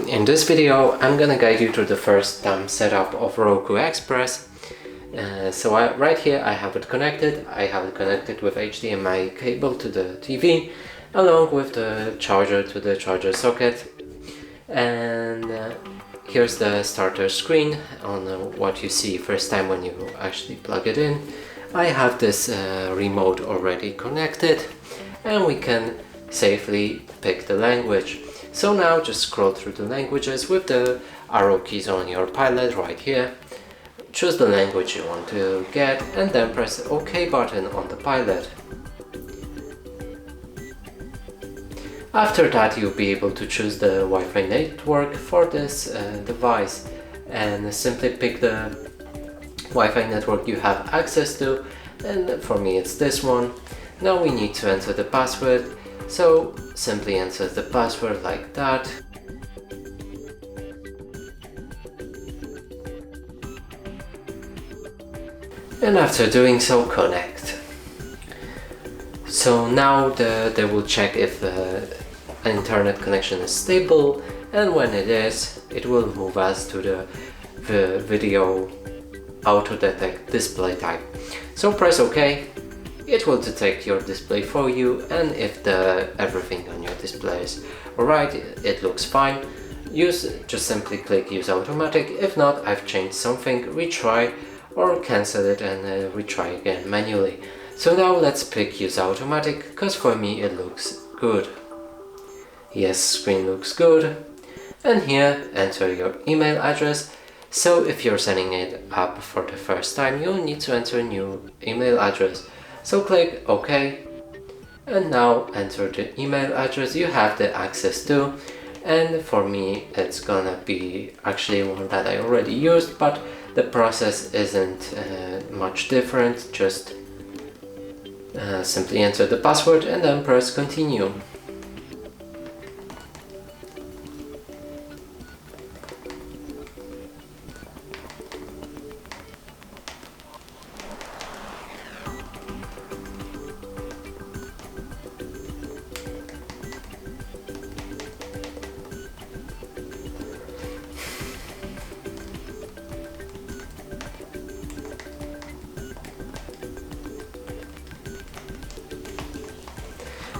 In this video I'm gonna guide you through the first time setup of Roku Express. Right here I have it connected. I have it connected with HDMI cable to the TV along with the charger to the charger socket. And here's the starter screen on what you see first time when you actually plug it in. I have this remote already connected and we can safely pick the language. So now just scroll through the languages with the arrow keys on your pilot right here. Choose the language you want to get and then press the OK button on the pilot. After that you'll be able to choose the Wi-Fi network for this device and simply pick the Wi-Fi network you have access to, and for me it's this one. Now we need to enter the password, so simply enter the password like that. And after doing so, connect. So now they will check if an internet connection is stable, and when it is, it will move us to the video auto detect display type. So press OK. It will detect your display for you, and if everything on your display is alright, it looks fine, just simply click use automatic. If not, I've changed something, retry or cancel it and retry again manually. So now let's pick use automatic, because for me it looks good. Yes, screen looks good. And here enter your email address. So if you're setting it up for the first time, you'll need to enter a new email address. So click OK, and now enter the email address you have the access to, and for me it's gonna be actually one that I already used, but the process isn't much different. Just simply enter the password and then press continue.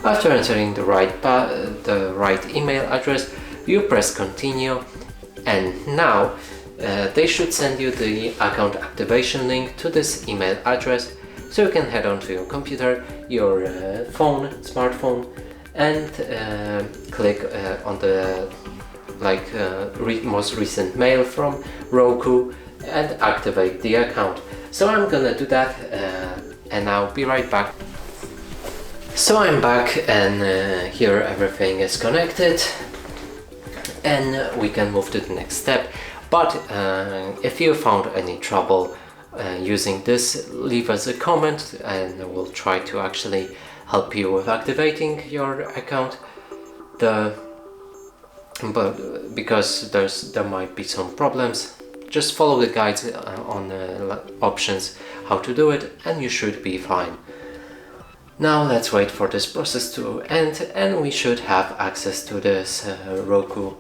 After entering the right email address, you press continue, and now they should send you the account activation link to this email address, so you can head on to your computer, your smartphone, and click on the most recent mail from Roku and activate the account. So I'm gonna do that and I'll be right back. So I'm back, and here everything is connected and we can move to the next step. But if you found any trouble using this, leave us a comment and we'll try to actually help you with activating your account. But because there might be some problems, just follow the guides on the options how to do it and you should be fine. Now let's wait for this process to end and we should have access to this Roku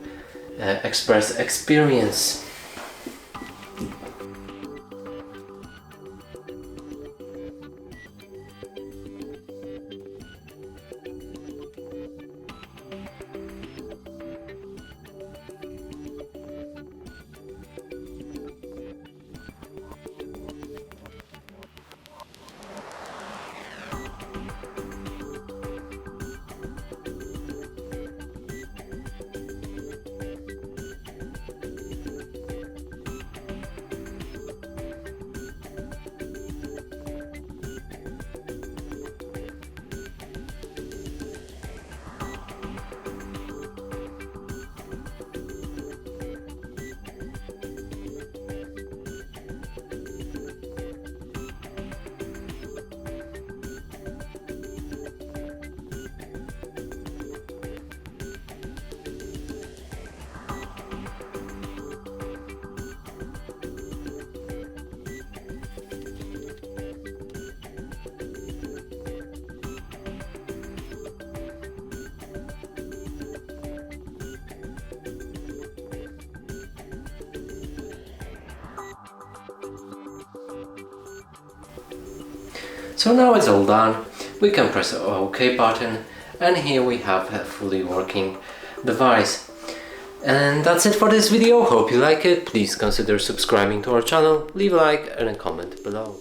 Express experience. So now it's all done. We can press the OK button, and here we have a fully working device. And that's it for this video. Hope you like it. Please consider subscribing to our channel, leave a like and a comment below.